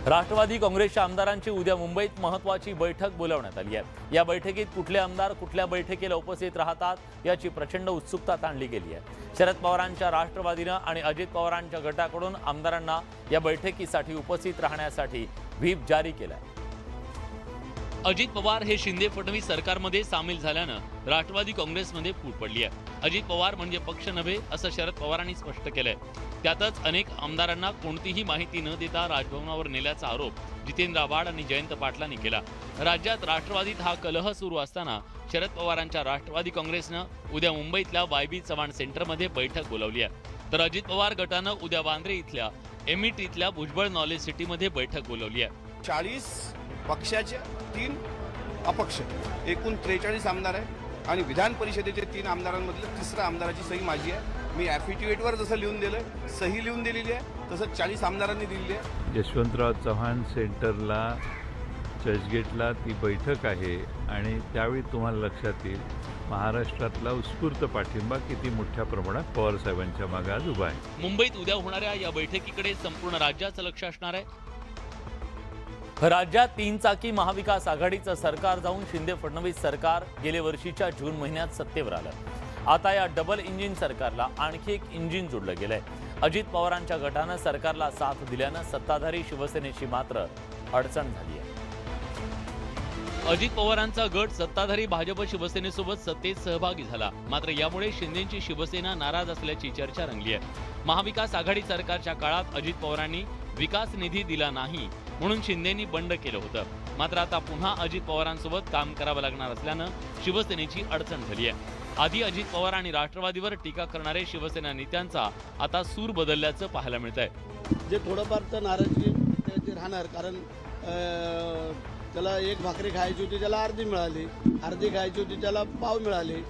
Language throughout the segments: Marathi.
राष्ट्रवादी काँग्रेसच्या आमदारांची उद्या मुंबईत महत्त्वाची बैठक बोलावण्यात आली आहे। या बैठकीत कुठले आमदार कुठल्या बैठकीला उपस्थित राहतात याची प्रचंड उत्सुकता ताणली गेली आहे। शरद पवारांच्या राष्ट्रवादीनं आणि अजित पवारांच्या गटाकडून आमदारांना या बैठकीसाठी उपस्थित राहण्यासाठी व्हीप जारी केला आहे। अजित पवार हे शिंदे फडणवीस सरकारमध्ये सामील झाल्यानं राष्ट्रवादी काँग्रेसमध्ये फूट पडली आहे। अजित पवार म्हणजे पक्ष नव्हे असं शरद पवारांनी स्पष्ट केलंय। त्यातच अनेक आमदारांना कोणतीही माहिती न देता राजभवनावर नेल्याचा आरोप जितेंद्र आव्हाड आणि जयंत पाटलांनी केला। राज्यात राष्ट्रवादीत हा कलह सुरू असताना शरद पवारांच्या राष्ट्रवादी काँग्रेसनं उद्या मुंबईतल्या वायबी चव्हाण सेंटरमध्ये बैठक बोलावली आहे। तर अजित पवार गटानं उद्या वांद्रे इथल्या एमईटीतल्या भुजबळ नॉलेज सिटीमध्ये बैठक बोलावली आहे। 40 पक्षाचे 3 अपक्ष एकूण 43 आमदार आहे आणि विधान परिषदेचे 3 आमदारांमधले तिसऱ्या आमदाराची सही माझी आहे। मी ॲफिडेव्हिटवर जसं लिहून दिलं सही लिहून दिलेली आहे तसंच 40 आमदारांनी दिलेली आहे। यशवंतराव चव्हाण सेंटरला चर्चगेटला ती बैठक आहे आणि त्यावेळी तुम्हाला लक्षात येईल महाराष्ट्रातला उत्स्फूर्त पाठिंबा किती मोठ्या प्रमाणात पवार साहेबांच्या मागे आज उभा आहे। मुंबईत उद्या होणाऱ्या या बैठकीकडे संपूर्ण राज्याचं लक्ष असणार आहे। राज्यात 3 चाकी महाविकास आघाडीचं सरकार जाऊन शिंदे फडणवीस सरकार गेल्या वर्षीच्या जून महिन्यात सत्तेवर आलं। आता या डबल इंजिन सरकारला आणखी एक इंजिन जोडलं गेलंय। अजित पवारांच्या गटानं सरकारला साथ दिल्यानं सत्ताधारी शिवसेनेची मात्र अडचण झाली आहे। अजित पवारांचा गट सत्ताधारी भाजप शिवसेनेसोबत सत्तेत सहभागी झाला, मात्र यामुळे शिंदेची शिवसेना नाराज असल्याची चर्चा रंगली आहे। महाविकास आघाडी सरकारच्या काळात अजित पवारांनी विकास निधी दिला नाही म्हणून शिंदेनी बंड केलं होतं, मात्र आता पुन्हा अजित पवारांसोबत काम करावं लागणार असल्यानं शिवसेनेची अडचण झाली आहे। आधी अजित पवार आणि राष्ट्रवादीवर टीका करणारे शिवसेना नेत्यांचा आता सूर बदलल्याचं पाहायला मिळतंय। जे थोडंफार तर नाराजगी राहणार, कारण त्याला एक भाकरी खायची होती त्याला अर्धी मिळाली, अर्धी खायची होती त्याला पाव मिळाले।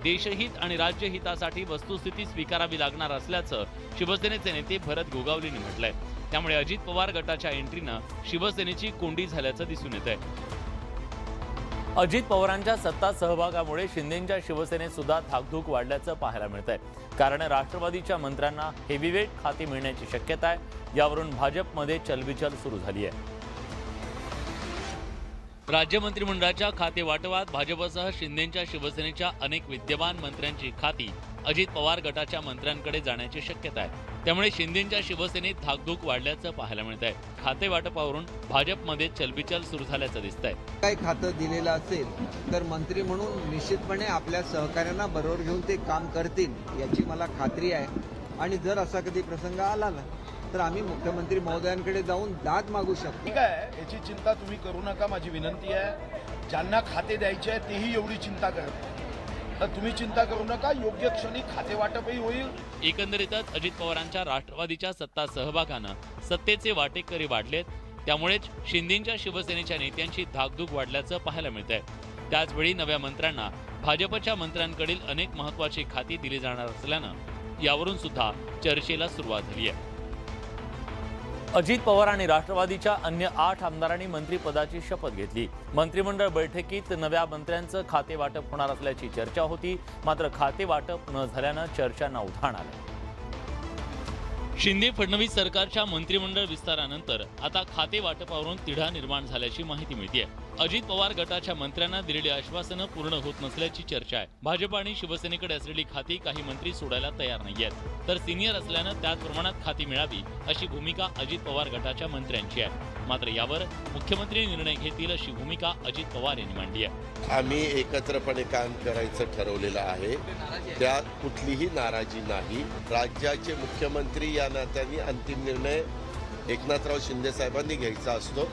देशहित आणि राज्यहितासाठी वस्तुस्थिती स्वीकारावी लागणार असल्याचं शिवसेनेचे नेते भरत गोगावलेंनी म्हटलंय। त्यामुळे अजित पवार गटाच्या एंट्रीनं शिवसेनेची कोंडी झाल्याचं दिसून येत आहे। अजित पवारांच्या सत्ता सहभागामुळे शिंदेच्या शिवसेनेत सुद्धा धाकधूक वाढल्याचं पाहायला मिळतंय, कारण राष्ट्रवादीच्या मंत्र्यांना हेवीवेट खाती मिळण्याची शक्यता आहे। यावरून भाजपमध्ये चलबिचल सुरू झाली आहे। राज्य मंत्रिमंडळाच्या खाते वाटपात भाजपसह शिंदेच्या शिवसेनेच्या अनेक विद्यमान मंत्र्यांची खाती अजित पवार गटाच्या मंत्र्यांकडे जाण्याची शक्यता आहे। त्यामुळे शिंदेच्या शिवसेनेत धाकधूक वाढल्याचं पाहायला मिळत आहे। खाते वाटपावरून भाजपमध्ये चलबिचल सुरू झाल्याचं दिसतंय। काही खातं दिलेलं असेल तर मंत्री म्हणून निश्चितपणे आपल्या सहकार्यांना बरोबर घेऊन ते काम करतील याची मला खात्री आहे। आणि जर असा कधी प्रसंग आला ना तर आम्ही मुख्यमंत्री महोदयांकडे जाऊन दाद मागू शकतो। ठीक आहे, याची चिंता तुम्ही करू नका, माझी विनंती आहे। ज्यांना खाते द्यायचे आहे तेही एवढी चिंता करत तर तुम्ही चिंता करू नका, योग्य क्षणी खाते वाटपही होईल। एकंदरीतच अजित पवारांच्या राष्ट्रवादीच्या सत्ता सहभागानं सत्तेचे वाटेकरी वाढलेत, त्यामुळेच शिंदेच्या शिवसेनेच्या नेत्यांची धाकधूक वाढल्याचं पाहायला मिळतंय। त्याचवेळी नव्या मंत्र्यांना भाजपच्या मंत्र्यांकडील अनेक महत्त्वाची खाती दिली जाणार असल्यानं यावरून सुद्धा चर्चेला सुरुवात झाली आहे। अजित पवार आणि राष्ट्रवादीच्या अन्य 8 आमदारांनी मंत्रिपदाची शपथ घेतली। मंत्रिमंडळ बैठकीत नव्या मंत्र्यांचं खाते वाटप होणार असल्याची चर्चा होती, मात्र खाते वाटप न झाल्यानं चर्चांना उधाण आलं। शिंदे फडणवीस सरकारच्या मंत्रिमंडळ विस्तारानंतर आता खाते वाटपावरून तिढा निर्माण झाल्याची माहिती मिळते। अजित पवार गटाच्या मंत्र्यांना दिलेली आश्वासनं पूर्ण होत नसल्याची चर्चा आहे। भाजप आणि शिवसेनेकडे असलेली खाती काही मंत्री सोडायला तयार नाहीयेत, तर सिनियर असल्यानं त्याच प्रमाणात खाती मिळावी अशी भूमिका अजित पवार गटाच्या मंत्र्यांची आहे। मात्र यावर मुख्यमंत्री निर्णय घेतील अशी भूमिका अजित पवार यांनी मांडली आहे। आम्ही एकत्रपणे काम करायचं ठरवलेलं आहे, त्यात कुठलीही नाराजी नाही। राज्याचे मुख्यमंत्री या नात्याने अंतिम निर्णय एकनाथराव शिंदे साहेबांनी घ्यायचा असतो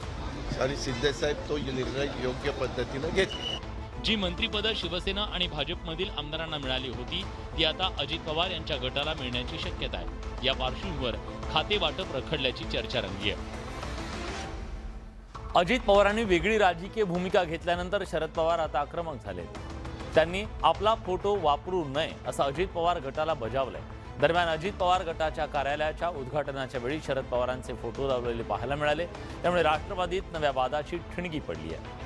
आणि शिंदे साहेब तो निर्णय योग्य पद्धतीने घेतील। जी मंत्रिपदं शिवसेना आणि भाजपमधील आमदारांना मिळाली होती ती आता अजित पवार यांच्या गटाला मिळण्याची शक्यता आहे। या पार्श्वभूमीवर खाते वाटप रखडल्याची चर्चा रंगली आहे। अजित पवारांनी वेगळी राजकीय भूमिका घेतल्यानंतर शरद पवार आता आक्रमक झालेत। त्यांनी आपला फोटो वापरू नये असं अजित पवार गटाला बजावलंय। दरम्यान अजित पवार गटाच्या कार्यालयाच्या उद्घाटनाच्या वेळी शरद पवारांचे फोटो लावलेले पाहायला मिळाले, त्यामुळे राष्ट्रवादीत नव्या वादाची ठिणगी पडली आहे।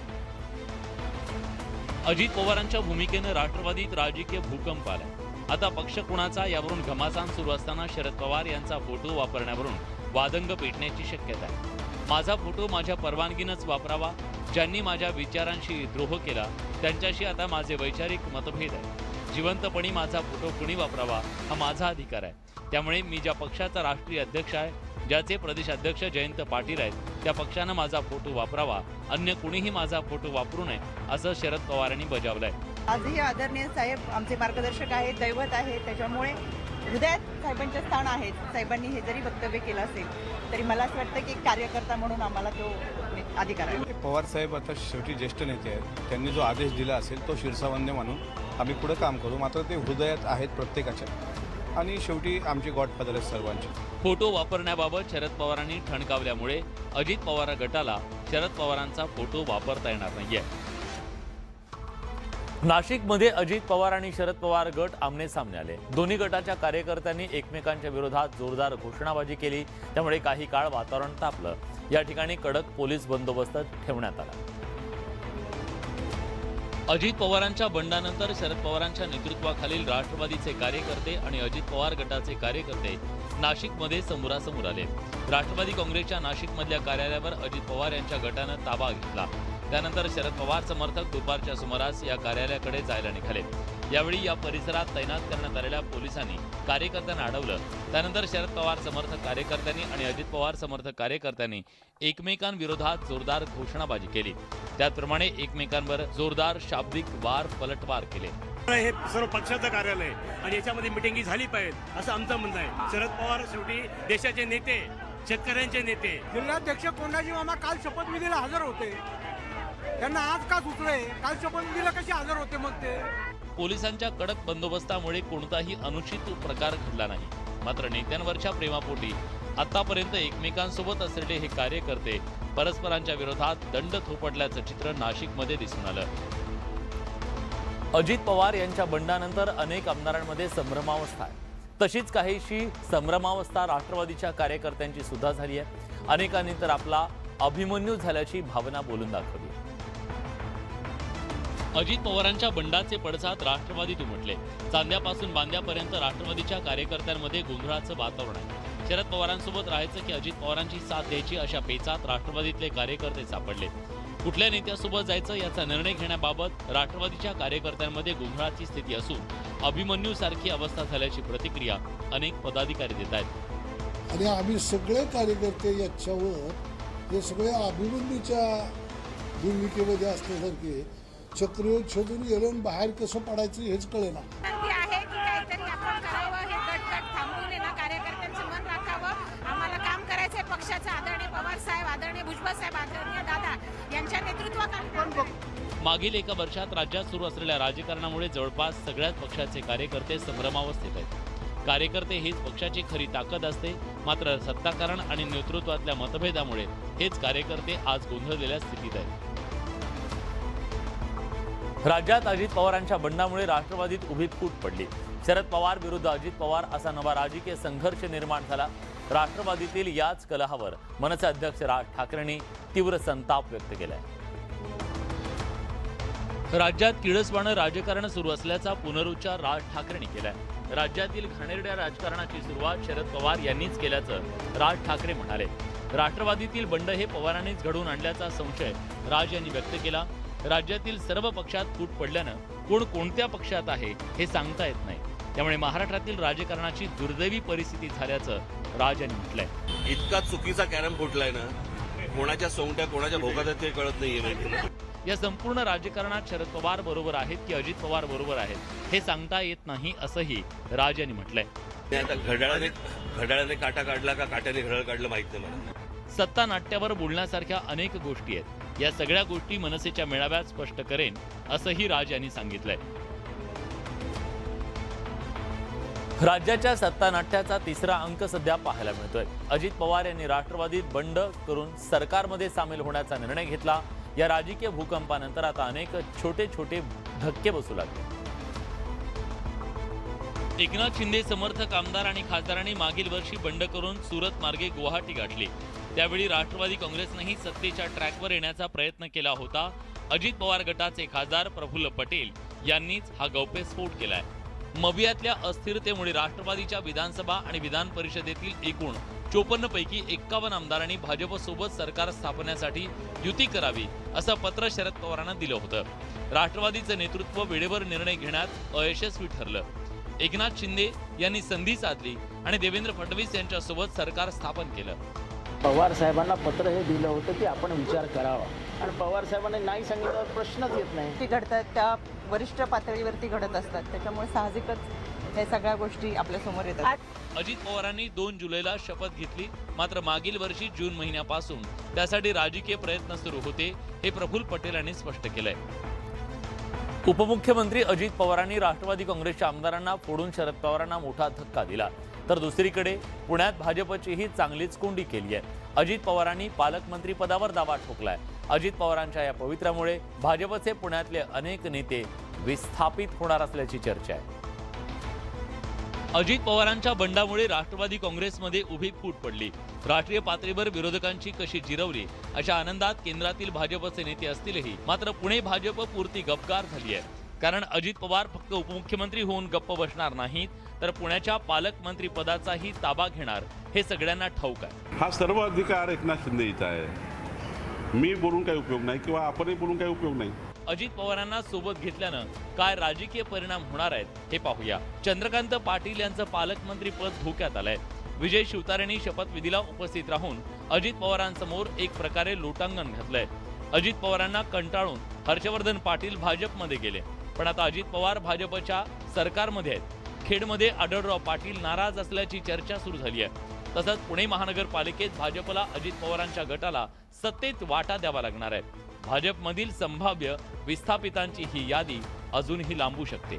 अजित पवारांच्या भूमिकेनं राष्ट्रवादीत राजकीय भूकंप आला। आता पक्ष कुणाचा यावरून घमासान सुरू असताना शरद पवार यांचा फोटो वापरण्यावरून वादंग पेटण्याची शक्यता आहे। माझा फोटो माझ्या परवानगीनंच वापरावा. ज्यांनी माझ्या विचारांशी द्रोह केला त्यांच्याशी आता माझे वैचारिक मतभेद आहे. जिवंतपणी माझा फोटो कुणी वापरावा हा माझा अधिकार आहे. त्यामुळे मी ज्या पक्षाचा राष्ट्रीय अध्यक्ष आहे, ज्याचे प्रदेशाध्यक्ष जयंत पाटील आहेत, त्या पक्षानं माझा फोटो वापरावा. अन्य कुणीही माझा फोटो वापरू नये असं शरद पवारांनी बजावलंय. आजही आदरणीय साहेब आमचे मार्गदर्शक आहेत, दैवत आहेत. त्याच्यामुळे हृदयात साहेबांचे स्थान आहे. साहेबांनी हे जरी वक्तव्य केलं असेल तरी मला असं वाटतं की कार्यकर्ता म्हणून आम्हाला तो अधिकार आहे. पवार साहेब आता शेवटी ज्येष्ठ नेते आहेत. त्यांनी जो आदेश दिला असेल तो शिरसावन्य म्हणून आम्ही पुढे काम करू. मात्र ते हृदयात आहेत प्रत्येकाच्या, आणि शेवटी आमचे गॉडफादर आहेत सर्वांचे. फोटो वापरण्याबाबत शरद पवारांनी ठणकावल्यामुळे अजित पवार गटाला शरद पवारांचा फोटो वापरता येणार नाहीये. नाशिकमध्ये अजित पवार आणि शरद पवार गट आमने सामने आले. दोन्ही गटाच्या कार्यकर्त्यांनी एकमेकांच्या विरोधात जोरदार घोषणाबाजी केली. त्यामुळे काही काळ वातावरण तापलं. या ठिकाणी कडक पोलीस बंदोबस्त ठेवण्यात आला. अजित पवारांच्या बंडानंतर शरद पवारांच्या नेतृत्वाखालील राष्ट्रवादीचे कार्यकर्ते आणि अजित पवार गटाचे कार्यकर्ते नाशिकमध्ये समोरासमोर आले. राष्ट्रवादी काँग्रेसच्या नाशिकमधल्या कार्यालयावर अजित पवार यांच्या गटानं ताबा घेतला. त्यानंतर शरद पवार समर्थक दुपारच्या सुमारास या कार्यालयाकडे जायला निघाले. यावेळी या परिसरात तैनात करण्यात आलेल्या पोलिसांनी कार्यकर्त्यांना अडवलं. त्यानंतर शरद पवार समर्थक कार्यकर्त्यांनी आणि अजित पवार समर्थक कार्यकर्त्यांनी एकमेकांविरोधात जोरदार घोषणाबाजी केली. त्याचप्रमाणे एकमेकांवर जोरदार शाब्दिक वार पलटवार केले. हे सर्व पक्षाचं कार्यालय आहे आणि याच्यामध्ये मिटिंगी झाली पाहिजे असं आमचं म्हणणं आहे. शरद पवार शेवटी देशाचे नेते, शेतकऱ्यांचे नेते. जिल्हाध्यक्ष कोंडाजी मामा काल शपथविधीला हजर होते. त्यांना आज का सुचलंय? काल शपथविधीला कसे हजर होते मग ते? पोलिसांच्या कडक बंदोबस्तामुळे कोणताही अनुचित प्रकार घडला नाही. मात्र नेत्यांवरच्या प्रेमापोटी आतापर्यंत एकमेकांसोबत असलेले हे कार्यकर्ते परस्परांच्या विरोधात दंड थोपटल्याचं चित्र नाशिकमध्ये दिसून आलं. अजित पवार यांच्या बंडानंतर अनेक आमदारांमध्ये संभ्रमावस्था आहे. तशीच काहीशी संभ्रमावस्था राष्ट्रवादीच्या कार्यकर्त्यांची सुद्धा झाली आहे. अनेकांनी तर आपला अभिमन्यू झाल्याची भावना बोलून दाखवली. अजित पवारांच्या बंडाचे पडसाद राष्ट्रवादीत उमटले. चांद्यापासून बांद्यापर्यंत राष्ट्रवादीच्या कार्यकर्त्यांमध्ये गोंधळाचं वातावरण आहे. शरद पवारांसोबत राहायचं की अजित पवारांची साथ द्यायची अशा पेचात राष्ट्रवादीतले कार्यकर्ते सापडले. कुठल्या नेत्यासोबत जायचं याचा निर्णय घेण्याबाबत राष्ट्रवादीच्या कार्यकर्त्यांमध्ये गोंधळाची स्थिती असून अभिमन्यूसारखी अवस्था झाल्याची प्रतिक्रिया अनेक पदाधिकारी देत आहेत. आणि आम्ही सगळे कार्यकर्ते याच्यावर हे सगळे अभिमन्यूच्या भूमिकेमध्ये असल्यासारखे चक्रव्यूह शोधून गेलो, बाहेर कसं पडायचं हेच कळेना. आहे की काहीतरी आपण करावं, हे गट थांबवून ना कार्यकर्त्यांचं मन राखावं. आम्हाला काम करायचंय पक्षाचं. आदरणीय पवार साहेब, आदरणीय भुजबळ साहेब, आदरणीय दादा यांच्या नेतृत्वाखाली मागील एका वर्षात राज्यात सुरू असलेल्या राजकारणामुळे जवळपास सगळ्याच पक्षाचे कार्यकर्ते संभ्रमावस्थेत आहेत. कार्यकर्ते हेच पक्षाची खरी ताकद असते. मात्र सत्ताकारण आणि नेतृत्वातल्या मतभेदामुळे हेच कार्यकर्ते आज गोंधळलेल्या स्थितीत आहेत. राज्यात अजित पवारांच्या बंडामुळे राष्ट्रवादीत उभी फूट पडली. शरद पवार विरुद्ध अजित पवार असा नवा राजकीय संघर्ष निर्माण झाला. राष्ट्रवादीतील याच कलहावर मनसे अध्यक्ष राज ठाकरेंनी तीव्र संताप व्यक्त केलाय. राज्यात किळसवाणं राजकारण सुरू असल्याचा पुनरुच्चार राज ठाकरेंनी केलाय. राज्यातील घाणेरड्या राजकारणाची सुरुवात शरद पवार यांनीच केल्याचं राज ठाकरे म्हणाले. राष्ट्रवादीतील बंड हे पवारांनीच घडवून आणल्याचा संशय राज यांनी व्यक्त केला. राज्यातील सर्व पक्षात फूट पडल्यानं कोण कोणत्या पक्षात आहे हे सांगता येत नाही. त्यामुळे महाराष्ट्रातील राजकारणाची दुर्दैवी परिस्थिती झाल्याचं राज यांनी म्हटलंय. इतका चुकीचा कॅरम फुटलाय ना, कोणाच्या सोंगट्या कोणाच्या भोकात आहेत ते कळत नाहीये. या संपूर्ण राजकारणात शरद पवार बरोबर आहेत की अजित पवार बरोबर आहेत हे सांगता येत नाही असंही राज यांनी म्हटलंय. आता घड्याळाने काटा काढला का काट्याने घड्याळ काढलं माहित नाही मला. सत्ता नाट्यावर बोलण्यासारख्या अनेक गोष्टी आहेत. या सगळ्या गोष्टी मनसेच्या मेळाव्यात स्पष्ट करेन असंही राज यांनी सांगितलंय. राज्याच्या सत्तानाट्याचा तिसरा अंक सध्या पाहायला मिळतोय. अजित पवार यांनी राष्ट्रवादीत बंड करून सरकारमध्ये सामील होण्याचा निर्णय घेतला. या राजकीय भूकंपानंतर आता अनेक छोटे छोटे धक्के बसू लागले. एकनाथ शिंदे समर्थक आमदार आणि खासदारांनी मागील वर्षी बंड करून सुरत मार्गे गुवाहाटी गाठली. त्यावेळी राष्ट्रवादी काँग्रेसनेही सत्तेच्या ट्रॅकवर येण्याचा प्रयत्न केला होता. अजित पवार गटाचे खासदार प्रफुल्ल पटेल यांनीच हा गौप्यस्फोट केलाय. मवियातल्या अस्थिरतेमुळे राष्ट्रवादीच्या विधानसभा आणि विधान परिषदेतील एकूण 54 पैकी 51 आमदारांनी भाजपसोबत सरकार स्थापनेसाठी युती करावी असं पत्र शरद पवारांना दिलं होतं. राष्ट्रवादीचं नेतृत्व वेळेवर निर्णय घेण्यात अयशस्वी ठरलं. एकनाथ शिंदे यांनी संधी साधली आणि देवेंद्र फडणवीस यांच्यासोबत सरकार स्थापन केलं. पवार साहेबांना पत्र हे दिलं होतं की आपण विचार करावा आणि पवार साहेबांनी नाही सांगितल्यावर प्रश्नच येत नाही. ते घडतात त्या वरिष्ठ पातळीवरती घडत असतात, त्याच्यामुळे साहजिकच हे सगळ्या गोष्टी आपल्यासमोर येतात. अजित पवारांनी 2 जुलैला शपथ घेतली, मात्र मागील वर्षी जून महिन्यापासून त्यासाठी राजकीय प्रयत्न सुरू होते, हे प्रफुल्ल पटेल यांनी स्पष्ट केलंय. उपमुख्यमंत्री अजित पवारांनी राष्ट्रवादी काँग्रेसच्या आमदारांना फोडून शरद पवारांना मोठा धक्का दिला, तर दुसरीकडे पुण्यात भाजपचीही चांगलीच कोंडी केली आहे. अजित पवारांनी पालकमंत्री पदावर दावा ठोकलाय. अजित पवारांच्या या पवित्र्यामुळे भाजपचे पुण्यातले अनेक नेते विस्थापित होणार असल्याची चर्चा आहे. अजित पवारांच्या बंडामुळे राष्ट्रवादी काँग्रेसमध्ये उभी फूट पडली. राष्ट्रीय पातळीवर विरोधकांची कशी जिरवली अशा आनंदात केंद्रातील भाजपचे नेते असतीलही, मात्र पुणे भाजप पुरती गपगार झाली आहे. कारण अजित पवार फक्त उपमुख्यमंत्री होऊन गप्प बसणार नाहीत, तर पुण्याच्या पालकमंत्री पदाचाही ताबा घेणार हे सगळ्यांना ठाऊक आहे. हा सर्व अधिकार एकनाथ शिंदेचा आहे. मी बोलून काही उपयोग नाही किंवा आपणही बोलून काही उपयोग नाही. अजित पवारांना सोबत घेतल्यानं काय राजकीय परिणाम होणार आहेत हे पाहूया. चंद्रकांत पाटील यांचं पालकमंत्री पद धोक्यात आलंय. विजय शिवतारेंनी शपथविधीला उपस्थित राहून अजित पवारांसमोर एक प्रकारे लोटांगण घातलंय. अजित पवारांना कंटाळून हर्षवर्धन पाटील भाजपमध्ये गेले, पण आता अजित पवार भाजपच्या सरकारमध्ये आहेत. खेडमध्ये आढळराव पाटील नाराज असल्याची चर्चा सुरू झाली आहे. तसंच पुणे महानगरपालिकेत भाजपला अजित पवारांच्या गटाला सत्तेत वाटा द्यावा लागणार आहे. भाजपमधील संभाव्य विस्थापितांची ही यादी अजूनही लांबू शकते.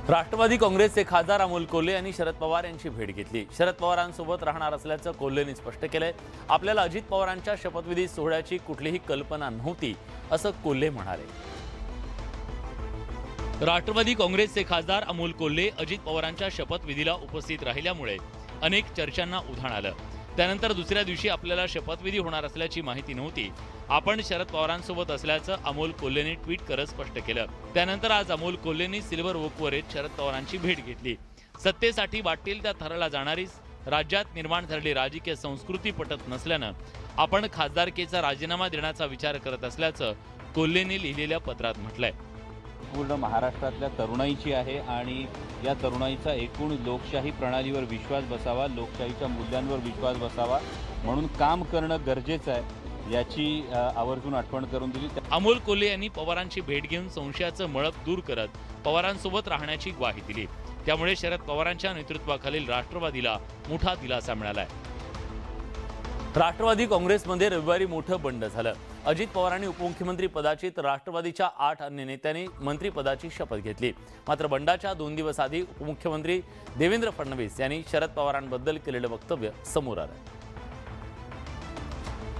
राष्ट्रवादी काँग्रेसचे खासदार अमोल कोल्हे यांनी शरद पवार यांची भेट घेतली. शरद पवारांसोबत राहणार असल्याचं कोल्हेंनी स्पष्ट केलंय. आपल्याला अजित पवारांच्या शपथविधी सोहळ्याची कुठलीही कल्पना नव्हती असं कोल्हे म्हणाले. राष्ट्रवादी काँग्रेसचे खासदार अमोल कोल्हे अजित पवारांच्या शपथविधीला उपस्थित राहिल्यामुळे अनेक चर्चांना उधाण आलं. त्यानंतर दुसऱ्या दिवशी आपल्याला शपथविधी होणार असल्याची माहिती नव्हती. आपण शरद पवारांसोबत असल्याचं अमोल कोल्हेंनी ट्विट करत स्पष्ट केलं. त्यानंतर आज अमोल कोल्हेंनी सिल्वर ओकवर येत शरद पवारांची भेट घेतली. सत्तेसाठी वाटेल त्या थराला जाणारीच राज्यात निर्माण झालेली राजकीय संस्कृती पटत नसल्यानं आपण खासदारकीचा राजीनामा देण्याचा विचार करत असल्याचं कोल्हेंनी लिहिलेल्या पत्रात म्हटलंय. पूर्ण महाराष्ट्रातल्या तरुणाईची आहे आणि या तरुणाईचा एकूण लोकशाही प्रणालीवर विश्वास बसावा, लोकशाहीच्या मूल्यांवर विश्वास बसावा म्हणून काम करणं गरजेचं आहे याची आवर्जून आठवण करून दिली. अमोल कोल्हे यांनी पवारांची भेट घेऊन संशयाचं मळप दूर करत पवारांसोबत राहण्याची ग्वाही दिली. त्यामुळे शरद पवारांच्या नेतृत्वाखालील राष्ट्रवादीला मोठा दिलासा मिळालाय. राष्ट्रवादी काँग्रेसमध्ये रविवारी मोठं बंड झालं. अजित पवारांनी उपमुख्यमंत्री पदाची तर राष्ट्रवादीच्या 8 अन्य नेत्यांनी मंत्रिपदाची शपथ घेतली. मात्र बंडाच्या 2 दिवस आधी उपमुख्यमंत्री देवेंद्र फडणवीस यांनी शरद पवारांबद्दल केलेलं वक्तव्य समोर आलं.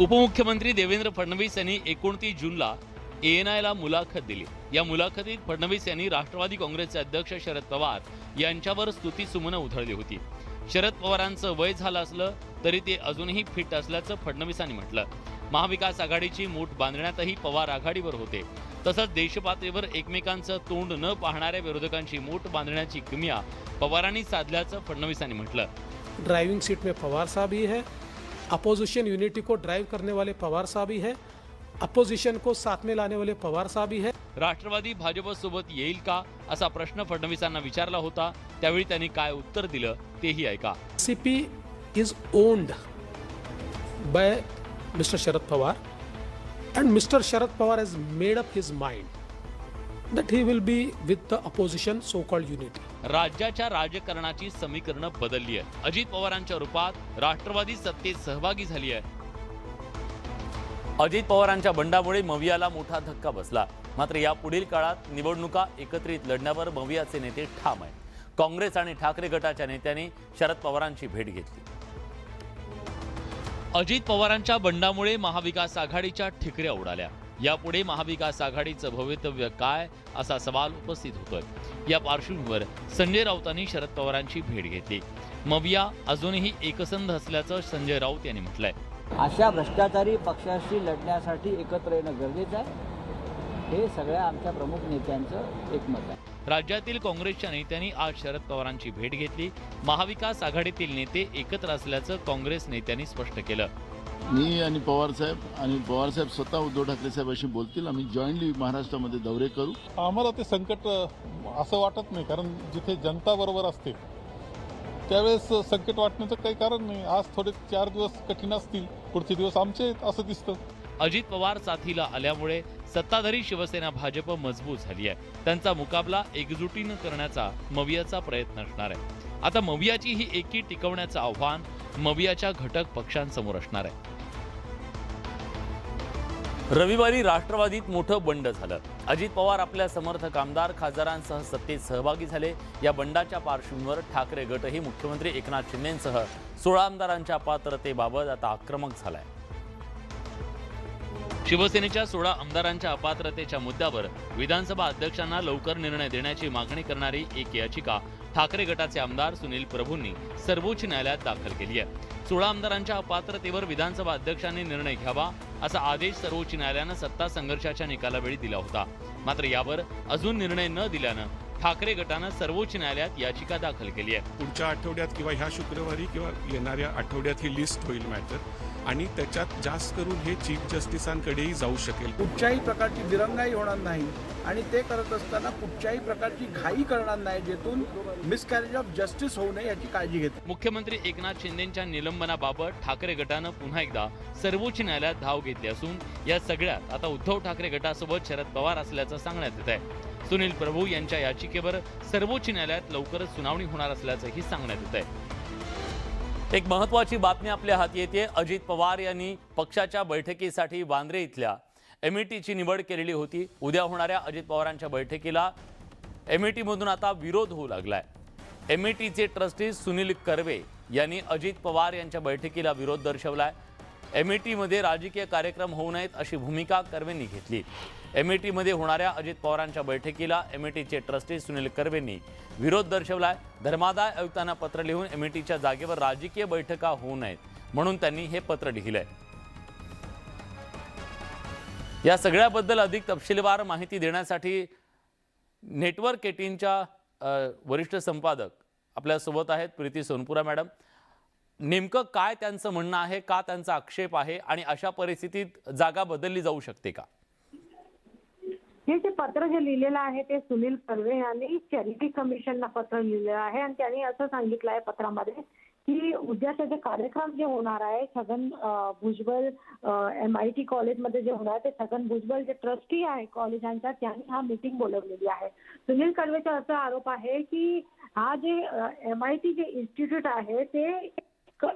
उपमुख्यमंत्री देवेंद्र फडणवीस यांनी 29 जूनला ANIला मुलाखत दिली. या मुलाखतीत फडणवीस यांनी राष्ट्रवादी काँग्रेसचे अध्यक्ष शरद पवार यांच्यावर स्तुतीसुमनं उधळली होती. शरद पवारांचं वय झालं असलं तरी ते अजूनही फिट असल्याचं फडणवीसांनी म्हटलं. महाविकास आघाडीची मूठ बांधण्यातही पवार आघाडीवर होते. तसंच देशपातळीवर एकमेकांचं तोंड न पाहणाऱ्या विरोधकांची मूठ बांधण्याची किमया पवारांनी साधल्याचं फडणवीसांनी म्हटलं. ड्राइविंग सीट में पवार साहब ही है, अपोजिशन यूनिटी को ड्राइव करने वाले पवार साहब ही है, अपोजिशन को साथ में लाने वाले पवार साहब ही है. राष्ट्रवादी भाजपसोबत येईल का असा प्रश्न फडणवीसांना विचारला होता. त्यावेळी त्यांनी काय उत्तर दिलं तेही ऐका. CP is owned by Mr. Sharad Pawar and Mr. Sharad Pawar has made up his mind that he will be with the opposition so-called unity. राज्याच्या राजकारणाची समीकरणं बदलली आहे. अजित पवारांच्या रूपात राष्ट्रवादी सत्तेत सहभागी झाली आहे. अजित पवारांच्या बंडामुळे मवियाला मोठा धक्का बसला. मात्र यापुढील काळात निवडणुका एकत्रित लढण्यावर मवियाचे नेते ठाम आहेत. काँग्रेस आणि ठाकरे गटाच्या नेत्यांनी शरद पवारांची भेट घेतली. अजित पवारांच्या बंडामुळे महाविकास आघाडीच्या ठिकऱ्या उडाल्या. यापुढे महाविकास आघाडीचं भवितव्य काय असा सवाल उपस्थित होतोय. या पार्श्वभूमीवर संजय राऊतांनी शरद पवारांची भेट घेतली. मविया अजूनही एकसंध असल्याचं संजय राऊत यांनी म्हटलंय. अशा भ्रष्टाचारी पक्षाशी लढण्यासाठी एकत्र येणं गरजेचं आहे, हे सगळ्या आमच्या प्रमुख नेत्यांचं एकमत आहे. राज्यातील काँग्रेसच्या नेत्यांनी आज शरद पवारांची भेट घेतली. महाविकास आघाडीतील नेते एकत्र असल्याचं काँग्रेस नेत्यांनी स्पष्ट केलं. मी आणि पवारसाहेब स्वतः उद्धव ठाकरे साहेबांशी बोलतील. आम्ही जॉईंटली महाराष्ट्रामध्ये दौरे करू. आम्हाला ते संकट असं वाटत नाही, कारण जिथे जनता बरोबर असते त्यावेळेस संकट वाटण्याचं काही कारण नाही. आज थोडे 4 दिवस कठीण असतील, पुढचे दिवस आमचे आहेत असं दिसतं. अजित पवार साथीला आल्यामुळे सत्ताधारी शिवसेना भाजप मजबूत झाली आहे. त्यांचा मुकाबला एकजुटीनं करण्याचा मवियाचा प्रयत्न असणार आहे. आता मवियाची ही एकी टिकवण्याचं आव्हान मवियाच्या घटक पक्षांसमोर असणार आहे. रविवारी राष्ट्रवादीत मोठं बंड झालं. अजित पवार आपल्या समर्थक आमदार खासदारांसह सत्तेत सहभागी झाले. या बंडाच्या पार्श्वभूमीवर ठाकरे गटही मुख्यमंत्री एकनाथ शिंदेंसह 16 आमदारांच्या अपात्रतेबाबत आता आक्रमक झालाय. शिवसेनेच्या 16 आमदारांच्या अपात्रतेच्या मुद्द्यावर विधानसभा अध्यक्षांना लवकर निर्णय देण्याची मागणी करणारी एक याचिका ठाकरे गटाचे आमदार सुनील प्रभूंनी सर्वोच्च न्यायालयात दाखल केली आहे. 16 आमदारांच्या अपात्रतेवर विधानसभा अध्यक्षांनी निर्णय घ्यावा असा आदेश सर्वोच्च न्यायालयानं सत्ता संघर्षाच्या निकालावेळी दिला होता. मात्र यावर अजून निर्णय न दिल्यानं ठाकरे गटानं सर्वोच्च न्यायालयात याचिका दाखल केली आहे. पुढच्या आठवड्यात किंवा ह्या शुक्रवारी किंवा येणाऱ्या आठवड्यात ही लिस्ट होईल मॅटर, आणि त्याच्यात जास्त करून हे चीफ जस्टिसांकडेही जाऊ शकेल. कुठच्याही प्रकारची दिरंगाई होणार नाही आणि ते करत असताना कुठच्याही प्रकारची घाई करणार नाही, जेथून मिसकॅरेज ऑफ जस्टिस होऊ नये याची काळजी घेते. मुख्यमंत्री एकनाथ शिंदेंच्या निलंबनाबाबत ठाकरे गटानं पुन्हा एकदा सर्वोच्च न्यायालयात धाव घेतली असून या सगळ्यात आता उद्धव ठाकरे गटासोबत शरद पवार असल्याचं सांगण्यात येत आहे. सुनील प्रभू यांच्या याचिकेवर सर्वोच्च न्यायालयात लवकरच सुनावणी होणार असल्याचंही सांगण्यात येत आहे. एक महत्त्वाची बातमी आपल्या हाती येते. अजित पवार यांनी पक्षाच्या बैठकीसाठी वांद्रे इथल्या METची निवड केलेली होती. उद्या होणाऱ्या अजित पवारांच्या बैठकीला METमधून आता विरोध होऊ लागलाय. METचे ट्रस्टी सुनील कर्वे यांनी अजित पवार यांच्या बैठकीला विरोध दर्शवलाय. METमध्ये राजकीय कार्यक्रम होऊ नयेत अशी भूमिका कर्वेंनी घेतली. METमध्ये होणाऱ्या अजित पवारांच्या बैठकीला METचे ट्रस्टी सुनील कर्वेंनी विरोध दर्शवलाय. धर्मादाय आयुक्तांना पत्र लिहून METच्या जागेवर राजकीय बैठका होऊ नयेत म्हणून त्यांनी हे पत्र लिहिलंय. या सगळ्याबद्दल अधिक तपशीलवार माहिती देण्यासाठी नेटवर्क 18च्या वरिष्ठ संपादक आपल्यासोबत आहेत प्रीती सोनपुरा मॅडम. नेमकं काय त्यांचं म्हणणं आहे, का त्यांचा आक्षेप आहे आणि अशा परिस्थितीत जागा बदलली जाऊ शकते का? हे जे पत्र जे लिहिलेलं आहे ते सुनील कर्वे यांनी चॅरिटी कमिशनला पत्र लिहिलेलं आहे आणि त्यांनी असं सांगितलं आहे पत्रामध्ये की उद्याचे जे कार्यक्रम जे होणार आहे छगन भुजबळ MIT कॉलेजमध्ये जे होणार आहे ते छगन भुजबळ जे ट्रस्टी आहे कॉलेजांचा त्यांनी हा मीटिंग बोलवलेली आहे. सुनील कर्वेचा असा आरोप आहे की हा जे MIT जे इन्स्टिट्यूट आहे ते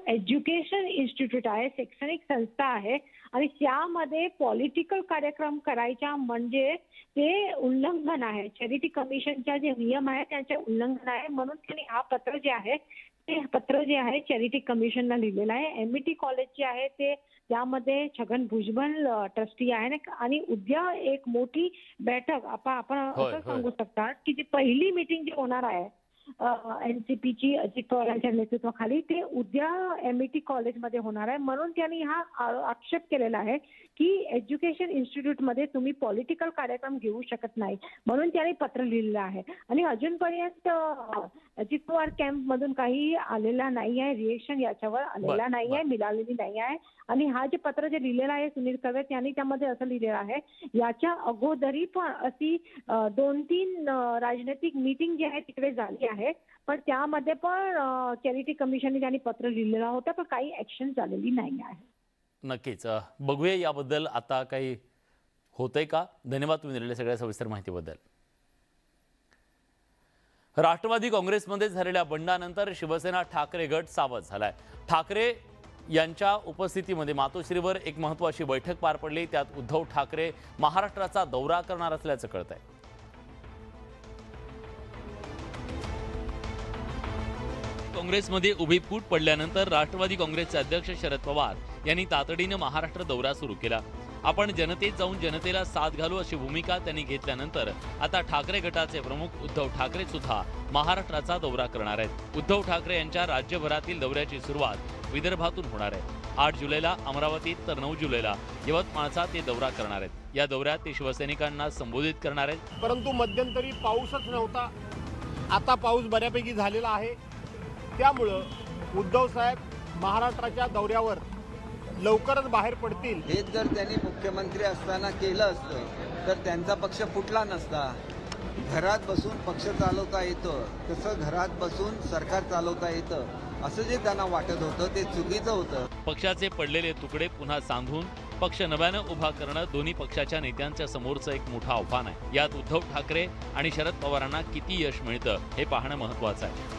एज्युकेशन इन्स्टिट्यूट आहे, शैक्षणिक संस्था आहे आणि त्यामध्ये पॉलिटिकल कार्यक्रम करायचा म्हणजे ते उल्लंघन आहे. चॅरिटी कमिशनच्या जे नियम आहे त्यांचे उल्लंघन आहे. म्हणून त्यांनी हा पत्र जे आहे ते पत्र जे आहे चॅरिटी कमिशनला लिहिलेलं आहे. MET कॉलेज जे आहे ते त्यामध्ये छगन भुजबळ ट्रस्टी आहे आणि उद्या एक मोठी बैठक आपण असं सांगू शकतात की जी पहिली मीटिंग जी होणार आहे NCPची अजित पवारांच्या नेतृत्वाखाली ते उद्या MET कॉलेजमध्ये होणार आहे. म्हणून त्यांनी हा आक्षेप केलेला आहे की एज्युकेशन इन्स्टिट्यूटमध्ये तुम्ही पॉलिटिकल कार्यक्रम घेऊ शकत नाही म्हणून त्यांनी पत्र लिहिलेलं आहे. आणि अजूनपर्यंत अजित पवार कॅम्पमधून काही आलेला नाही आहे, रिएक्शन याच्यावर आलेला नाही आहे, मिळालेली नाही आहे. आणि हा जे पत्र जे लिहिलेलं आहे सुनील कर्वे यांनी त्यामध्ये असं लिहिलेलं आहे याच्या अगोदरी पण अशी 2-3 राजनैतिक मीटिंग जी आहे तिकडे झाली आहे पण त्यामध्ये पण चॅरिटी कमिशनने त्यांनी पत्र लिहिलेलं होतं पण काही ऍक्शन झालेली नाही आहे. नक्कीच बघूया याबद्दल आता काही होतंय का. धन्यवाद तुम्ही दिलेल्या सगळ्या सविस्तर माहितीबद्दल. राष्ट्रवादी काँग्रेसमध्ये झालेल्या बंडानंतर शिवसेना ठाकरे गट सावध झालाय. ठाकरे यांच्या उपस्थितीमध्ये मातोश्रीवर एक महत्त्वाची बैठक पार पडली. त्यात उद्धव ठाकरे महाराष्ट्राचा दौरा करणार असल्याचं कळतंय. काँग्रेसमध्ये उभी फूट पडल्यानंतर राष्ट्रवादी काँग्रेसचे अध्यक्ष शरद पवार यांनी तातडीनं महाराष्ट्र दौरा सुरू केला. आपण जनतेत जाऊन जनतेला साथ घालू अशी भूमिका त्यांनी घेतल्यानंतर आता ठाकरे गटाचे प्रमुख उद्धव ठाकरे सुद्धा महाराष्ट्राचा दौरा करणार आहेत. उद्धव ठाकरे यांच्या राज्यभरातील दौऱ्याची सुरुवात विदर्भातून होणार आहे. 8 जुलैला अमरावतीत तर 9 जुलैला यवतमाळचा ते दौरा करणार आहेत। या दौऱ्यात ते शिवसैनिकांना संबोधित करणार आहेत। परंतु मध्यंतरी पाऊसच नव्हता, आता पाऊस बऱ्यापैकी झालेला आहे। त्यामुळं उद्धव साहेब महाराष्ट्राच्या दौऱ्यावर लवकरच बाहेर पडतील। हेच जर त्यांनी मुख्यमंत्री असताना केलं असतं तर त्यांचा पक्ष फुटला नसता। घरात बसून पक्ष चालवता येतं, तसं घरात बसून सरकार चालवता येतं असं जे त्यांना वाटत होतं ते चुकीचं होतं। पक्षाचे पडलेले तुकडे पुन्हा सांधून पक्ष नव्यानं उभा करणं दोन्ही पक्षाच्या नेत्यांच्या समोरचं एक मोठं आव्हान आहे। यात उद्धव ठाकरे आणि शरद पवारांना किती यश मिळतं हे पाहणं महत्त्वाचं आहे।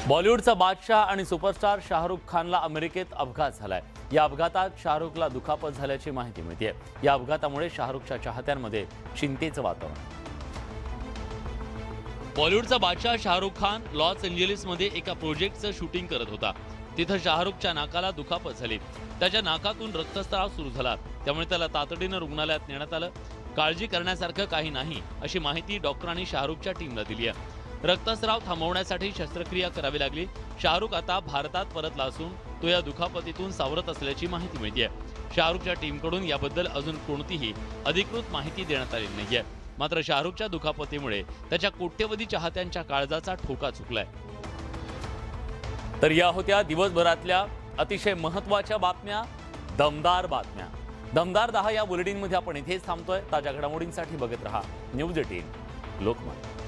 बॉलिवूडचा बादशाह आणि सुपरस्टार शाहरुख खानला अमेरिकेत अपघात झालाय। या अपघातात शाहरुखला दुखापत झाल्याची माहिती मिळते। या अपघातामुळे शाहरुखच्या चाहत्यांमध्ये चिंतेचं वातावरण। बॉलिवूडचा बादशाह शाहरुख खान लॉस एंजेलिसमध्ये एका प्रोजेक्टचं शूटिंग करत होता। तिथं शाहरुखच्या नाकाला दुखापत झाली। त्याच्या नाकातून रक्तस्राव सुरू झाला, त्यामुळे त्याला तातडीनं रुग्णालयात नेण्यात आलं। काळजी करण्यासारखं काही नाही अशी माहिती डॉक्टरांनी शाहरुखच्या टीमला दिली आहे। रक्तस्राव थांबवण्यासाठी शस्त्रक्रिया करावी लागली। शाहरुख आता भारतात परतला असून तो या दुखापतीतून सावरत असल्याची माहिती मिळते। शाहरुखच्या टीमकडून याबद्दल अजून कोणतीही अधिकृत माहिती देण्यात आलेली नाहीये। मात्र शाहरुखच्या दुखापतीमुळे त्याच्या कोट्यवधी चाहत्यांच्या काळजाचा ठोका चुकलाय। तर या होत्या दिवसभरातल्या अतिशय महत्त्वाच्या बातम्या, दमदार बातम्या। दमदार 10 या बुलेटिनमध्ये आपण इथेच थांबतोय। ताज्या घडामोडींसाठी बघत रहा न्यूज 18 लोकमत।